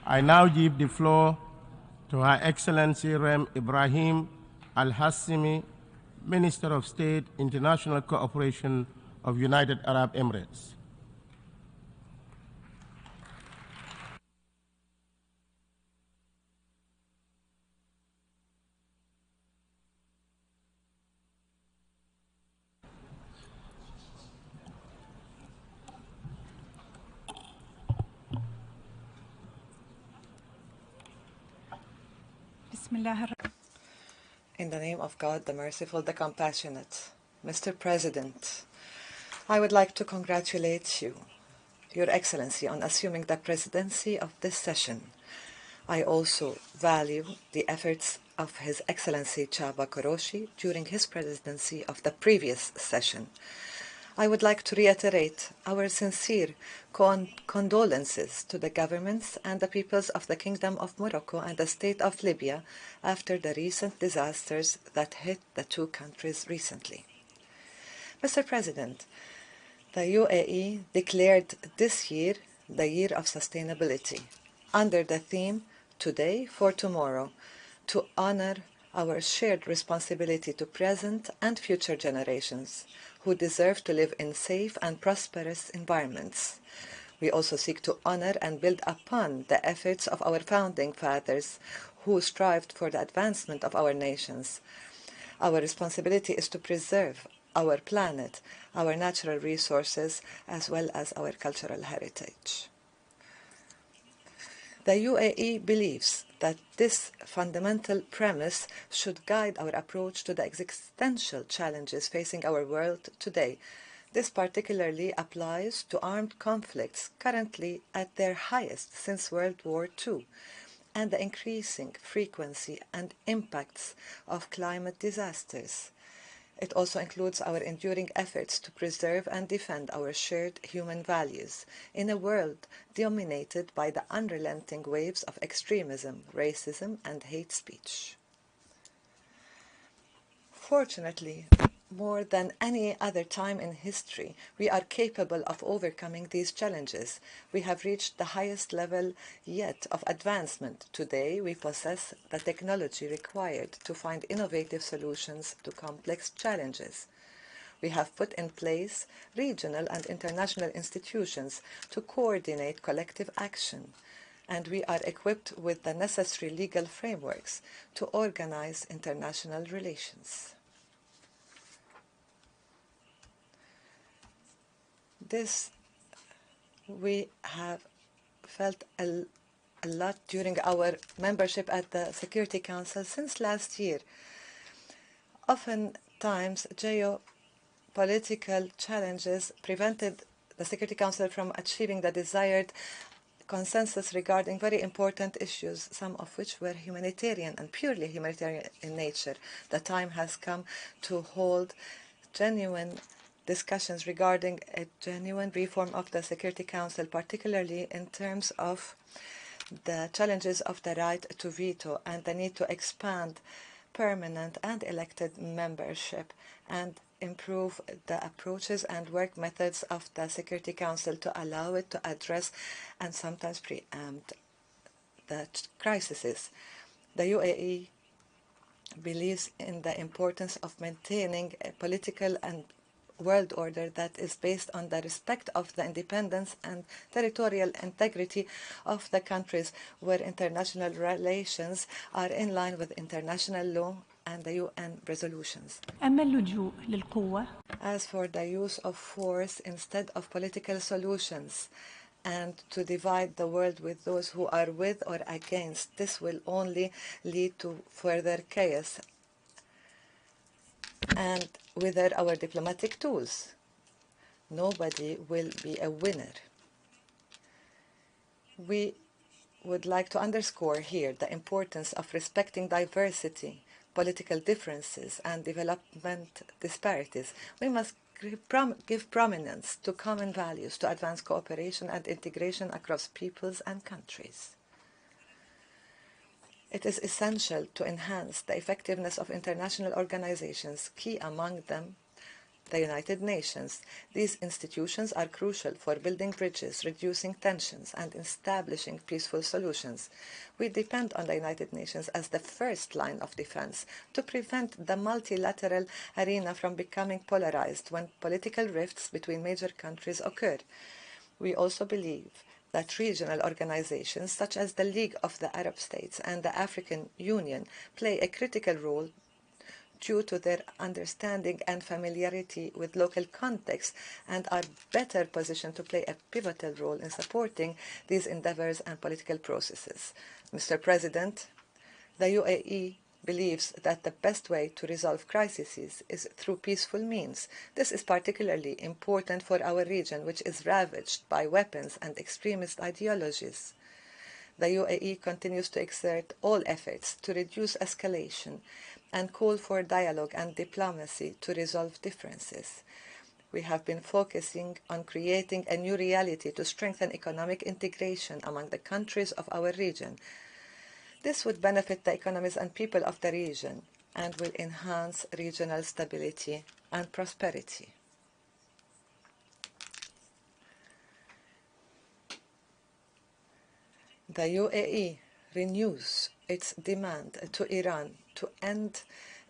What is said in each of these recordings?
I now give the floor to Her Excellency Reem Ebrahim Al-Hashimy, Minister of State, International Cooperation of United Arab Emirates. In the name of God, the Merciful, the Compassionate, Mr. President, I would like to congratulate you, Your Excellency, on assuming the presidency of this session. I also value the efforts of His Excellency Chaba Koroshi during his presidency of the previous session. I would like to reiterate our sincere condolences to the governments and the peoples of the Kingdom of Morocco and the State of Libya after the recent disasters that hit the two countries recently. Mr. President, the UAE declared this year the Year of Sustainability under the theme Today for Tomorrow, to honor our shared responsibility to present and future generations who deserve to live in safe and prosperous environments. We also seek to honor and build upon the efforts of our founding fathers who strived for the advancement of our nations. Our responsibility is to preserve our planet, our natural resources, as well as our cultural heritage. The UAE believes that this fundamental premise should guide our approach to the existential challenges facing our world today. This particularly applies to armed conflicts currently at their highest since World War II, and the increasing frequency and impacts of climate disasters. It also includes our enduring efforts to preserve and defend our shared human values in a world dominated by the unrelenting waves of extremism, racism, and hate speech. Fortunately, more than any other time in history, we are capable of overcoming these challenges. We have reached the highest level yet of advancement. Today, we possess the technology required to find innovative solutions to complex challenges. We have put in place regional and international institutions to coordinate collective action, and we are equipped with the necessary legal frameworks to organize international relations. This we have felt a lot during our membership at the Security Council since last year. Oftentimes, geopolitical challenges prevented the Security Council from achieving the desired consensus regarding very important issues, some of which were humanitarian and purely humanitarian in nature. The time has come to hold genuine discussions regarding a genuine reform of the Security Council, particularly in terms of the challenges of the right to veto and the need to expand permanent and elected membership and improve the approaches and work methods of the Security Council to allow it to address and sometimes preempt the crises. The UAE believes in the importance of maintaining a political and world order that is based on the respect of the independence and territorial integrity of the countries, where international relations are in line with international law and the UN resolutions. As for the use of force instead of political solutions, and to divide the world with those who are with or against, this will only lead to further chaos and wither our diplomatic tools. Nobody will be a winner. We would like to underscore here the importance of respecting diversity, political differences, and development disparities. We must give prominence to common values to advance cooperation and integration across peoples and countries. It is essential to enhance the effectiveness of international organizations, key among them the United Nations. These institutions are crucial for building bridges, reducing tensions, and establishing peaceful solutions. We depend on the United Nations as the first line of defense to prevent the multilateral arena from becoming polarized when political rifts between major countries occur. We also believe that regional organizations such as the League of the Arab States and the African Union play a critical role due to their understanding and familiarity with local contexts and are better positioned to play a pivotal role in supporting these endeavors and political processes. Mr. President, the UAE believes that the best way to resolve crises is through peaceful means. This is particularly important for our region, which is ravaged by weapons and extremist ideologies. The UAE continues to exert all efforts to reduce escalation and call for dialogue and diplomacy to resolve differences. We have been focusing on creating a new reality to strengthen economic integration among the countries of our region. This would benefit the economies and people of the region and will enhance regional stability and prosperity. The UAE renews its demand to Iran to end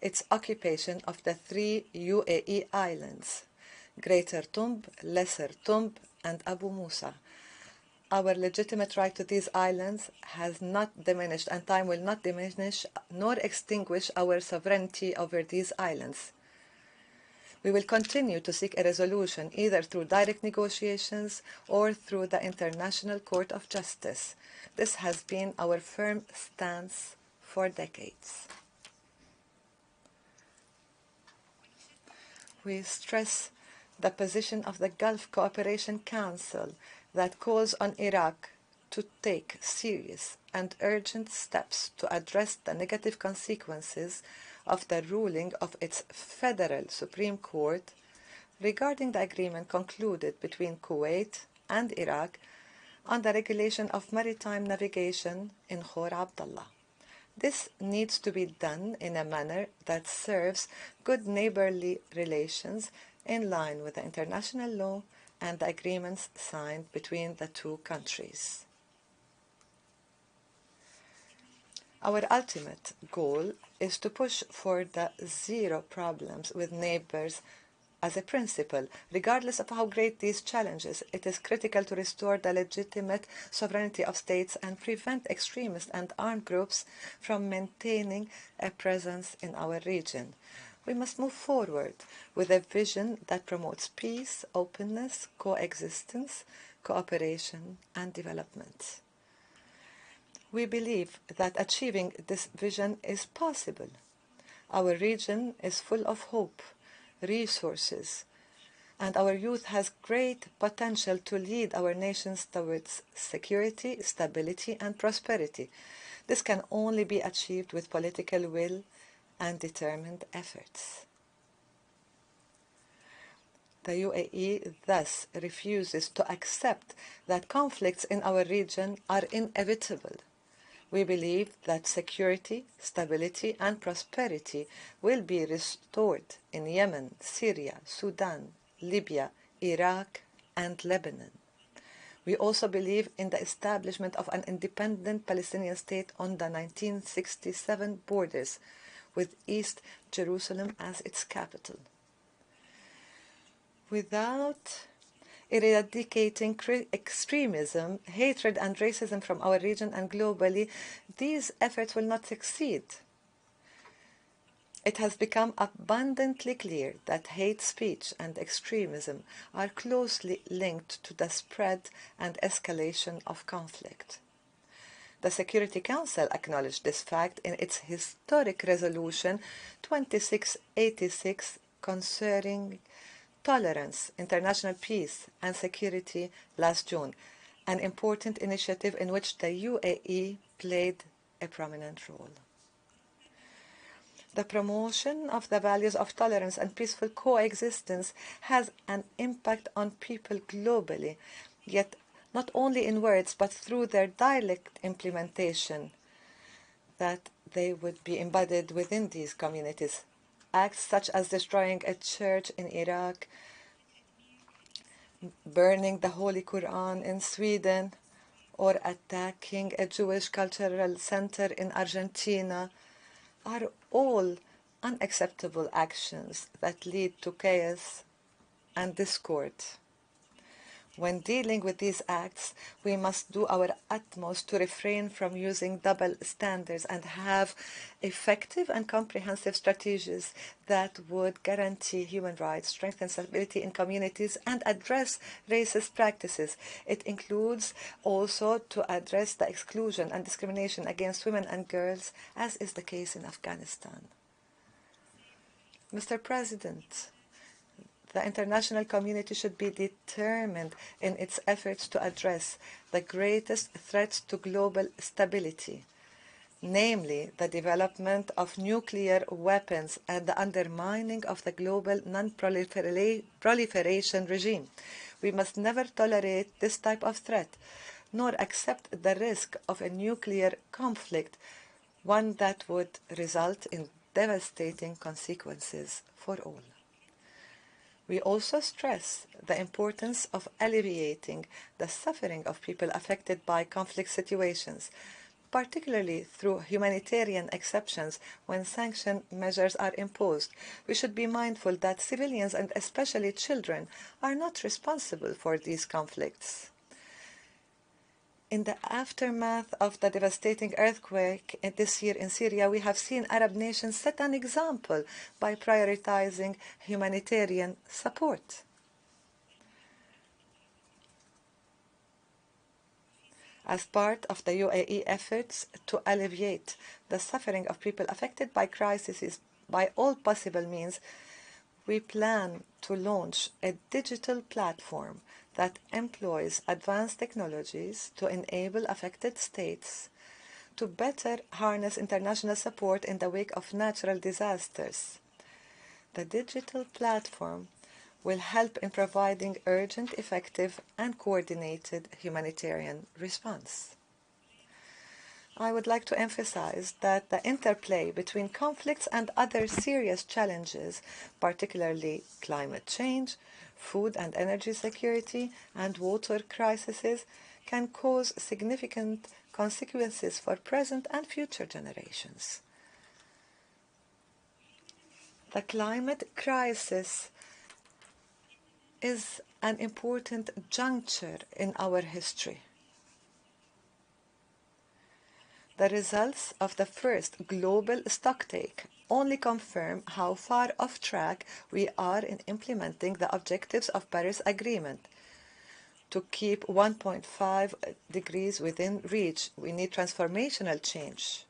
its occupation of the 3 UAE islands, Greater Tomb, Lesser Tomb, and Abu Musa. Our legitimate right to these islands has not diminished, and time will not diminish nor extinguish our sovereignty over these islands. We will continue to seek a resolution either through direct negotiations or through the International Court of Justice. This has been our firm stance for decades. We stress the position of the Gulf Cooperation Council that calls on Iraq to take serious and urgent steps to address the negative consequences of the ruling of its federal Supreme Court regarding the agreement concluded between Kuwait and Iraq on the regulation of maritime navigation in Khor Abdullah. This needs to be done in a manner that serves good neighborly relations in line with the international law and the agreements signed between the two countries. Our ultimate goal is to push for the zero problems with neighbors as a principle. Regardless of how great these challenges, it is critical to restore the legitimate sovereignty of states and prevent extremist and armed groups from maintaining a presence in our region. We must move forward with a vision that promotes peace, openness, coexistence, cooperation, and development. We believe that achieving this vision is possible. Our region is full of hope, resources, and our youth has great potential to lead our nations towards security, stability, and prosperity. This can only be achieved with political will and determined efforts. The UAE thus refuses to accept that conflicts in our region are inevitable. We believe that security, stability, and prosperity will be restored in Yemen, Syria, Sudan, Libya, Iraq, and Lebanon. We also believe in the establishment of an independent Palestinian state on the 1967 borders, with East Jerusalem as its capital. Without eradicating extremism, hatred, and racism from our region and globally, these efforts will not succeed. It has become abundantly clear that hate speech and extremism are closely linked to the spread and escalation of conflict. The Security Council acknowledged this fact in its historic resolution 2686 concerning tolerance, international peace, and security last June, an important initiative in which the UAE played a prominent role. The promotion of the values of tolerance and peaceful coexistence has an impact on people globally, yet not only in words but through their direct implementation, that they would be embedded within these communities. acts such as destroying a church in Iraq, burning the Holy Quran in Sweden, or attacking a Jewish cultural center in Argentina are all unacceptable actions that lead to chaos and discord. When dealing with these acts, we must do our utmost to refrain from using double standards and have effective and comprehensive strategies that would guarantee human rights, strengthen stability in communities, and address racist practices. It includes also to address the exclusion and discrimination against women and girls, as is the case in Afghanistan. Mr. President, the international community should be determined in its efforts to address the greatest threats to global stability, namely the development of nuclear weapons and the undermining of the global non-proliferation regime. We must never tolerate this type of threat, nor accept the risk of a nuclear conflict, one that would result in devastating consequences for all. We also stress the importance of alleviating the suffering of people affected by conflict situations, particularly through humanitarian exceptions when sanction measures are imposed. We should be mindful that civilians, and especially children, are not responsible for these conflicts. In the aftermath of the devastating earthquake this year in Syria, we have seen Arab nations set an example by prioritizing humanitarian support. As part of the UAE efforts to alleviate the suffering of people affected by crises by all possible means, we plan to launch a digital platform that employs advanced technologies to enable affected states to better harness international support in the wake of natural disasters. The digital platform will help in providing urgent, effective, and coordinated humanitarian response. I would like to emphasize that the interplay between conflicts and other serious challenges, particularly climate change, food and energy security, and water crises, can cause significant consequences for present and future generations. The climate crisis is an important juncture in our history. The results of the first global stocktake only confirm how far off track we are in implementing the objectives of Paris Agreement. To keep 1.5 degrees within reach, we need transformational change.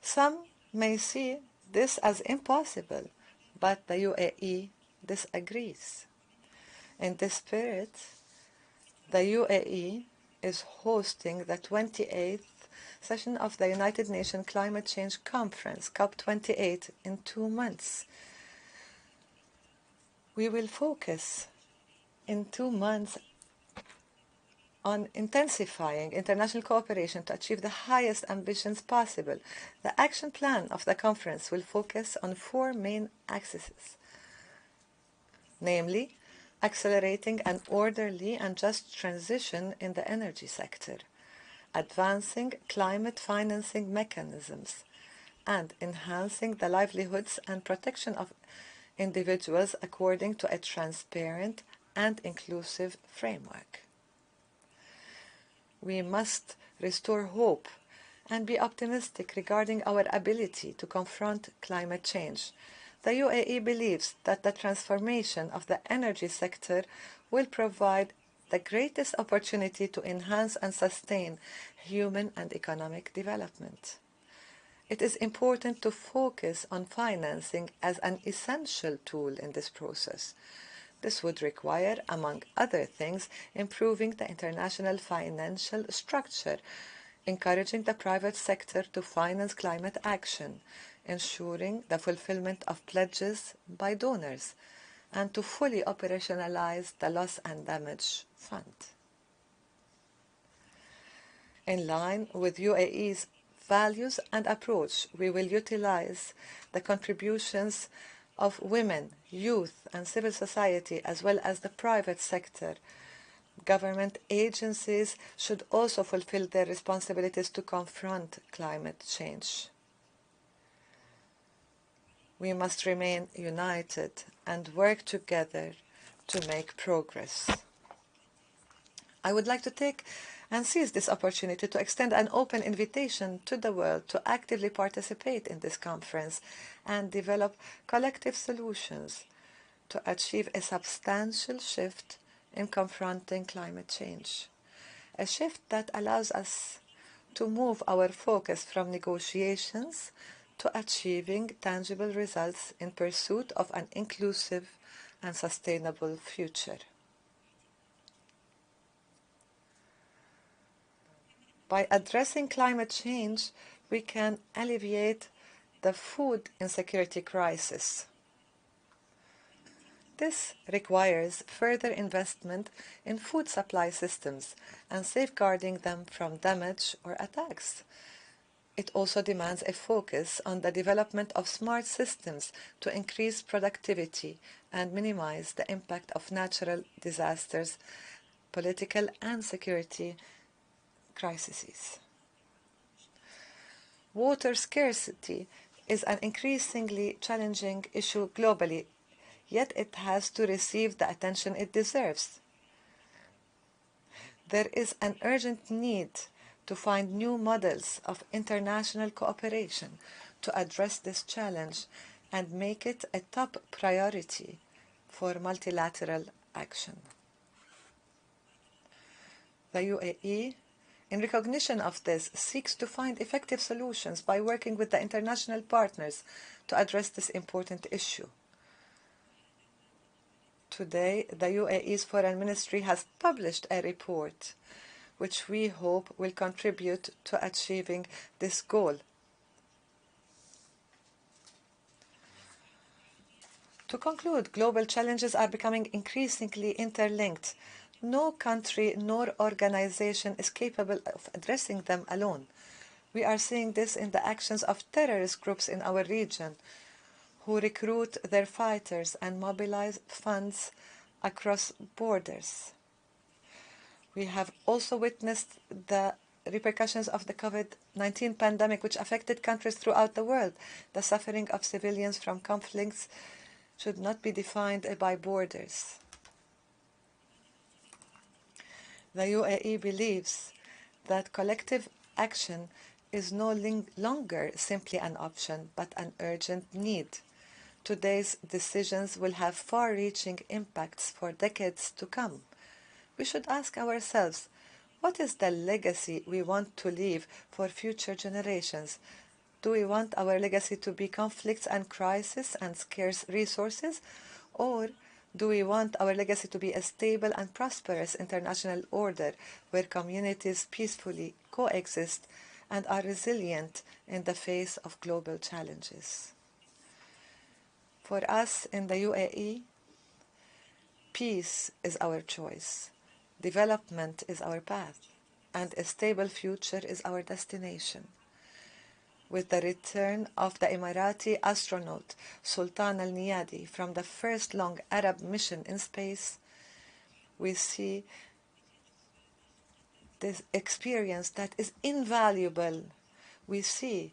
Some may see this as impossible, but the UAE disagrees. In this spirit, the UAE is hosting the 28th session of the United Nations Climate Change Conference, COP28, in 2 months. We will focus in 2 months on intensifying international cooperation to achieve the highest ambitions possible. The action plan of the conference will focus on 4 main axes, namely, accelerating an orderly and just transition in the energy sector, advancing climate financing mechanisms, and enhancing the livelihoods and protection of individuals according to a transparent and inclusive framework. We must restore hope and be optimistic regarding our ability to confront climate change. The UAE believes that the transformation of the energy sector will provide the greatest opportunity to enhance and sustain human and economic development. It is important to focus on financing as an essential tool in this process. This would require, among other things, improving the international financial structure, encouraging the private sector to finance climate action, ensuring the fulfillment of pledges by donors, and to fully operationalize the Loss and Damage Fund. In line with UAE's values and approach, we will utilize the contributions of women, youth, and civil society, as well as the private sector. Government agencies should also fulfill their responsibilities to confront climate change. We must remain united and work together to make progress. I would like to take and seize this opportunity to extend an open invitation to the world to actively participate in this conference and develop collective solutions to achieve a substantial shift in confronting climate change. A shift that allows us to move our focus from negotiations to achieving tangible results in pursuit of an inclusive and sustainable future. By addressing climate change, we can alleviate the food insecurity crisis. This requires further investment in food supply systems and safeguarding them from damage or attacks. It also demands a focus on the development of smart systems to increase productivity and minimize the impact of natural disasters, political and security crises. Water scarcity is an increasingly challenging issue globally, yet it has to receive the attention it deserves. There is an urgent need to find new models of international cooperation to address this challenge and make it a top priority for multilateral action. The UAE, in recognition of this, seeks to find effective solutions by working with the international partners to address this important issue. Today, the UAE's Foreign Ministry has published a report which we hope will contribute to achieving this goal. To conclude, global challenges are becoming increasingly interlinked. No country nor organization is capable of addressing them alone. We are seeing this in the actions of terrorist groups in our region, who recruit their fighters and mobilize funds across borders. We have also witnessed the repercussions of the COVID-19 pandemic, which affected countries throughout the world. The suffering of civilians from conflicts should not be defined by borders. The UAE believes that collective action is no longer simply an option, but an urgent need. Today's decisions will have far-reaching impacts for decades to come. We should ask ourselves, what is the legacy we want to leave for future generations? Do we want our legacy to be conflicts and crises and scarce resources? Or do we want our legacy to be a stable and prosperous international order where communities peacefully coexist and are resilient in the face of global challenges? For us in the UAE, peace is our choice, development is our path, and a stable future is our destination. With the return of the Emirati astronaut Sultan al-Niyadi from the first long Arab mission in space, we see this experience that is invaluable. We see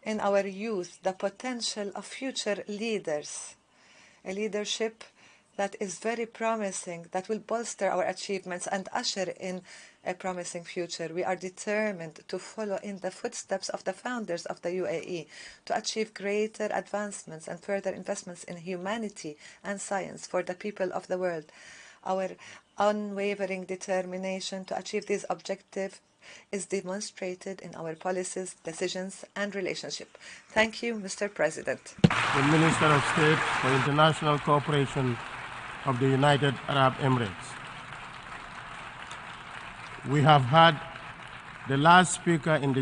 in our youth the potential of future leaders, a leadership that is very promising, that will bolster our achievements and usher in a promising future. We are determined to follow in the footsteps of the founders of the UAE to achieve greater advancements and further investments in humanity and science for the people of the world. Our unwavering determination to achieve these objectives is demonstrated in our policies, decisions, and relationship. Thank you, Mr. President. The Minister of State for International Cooperation of the United Arab Emirates. We have had the last speaker in the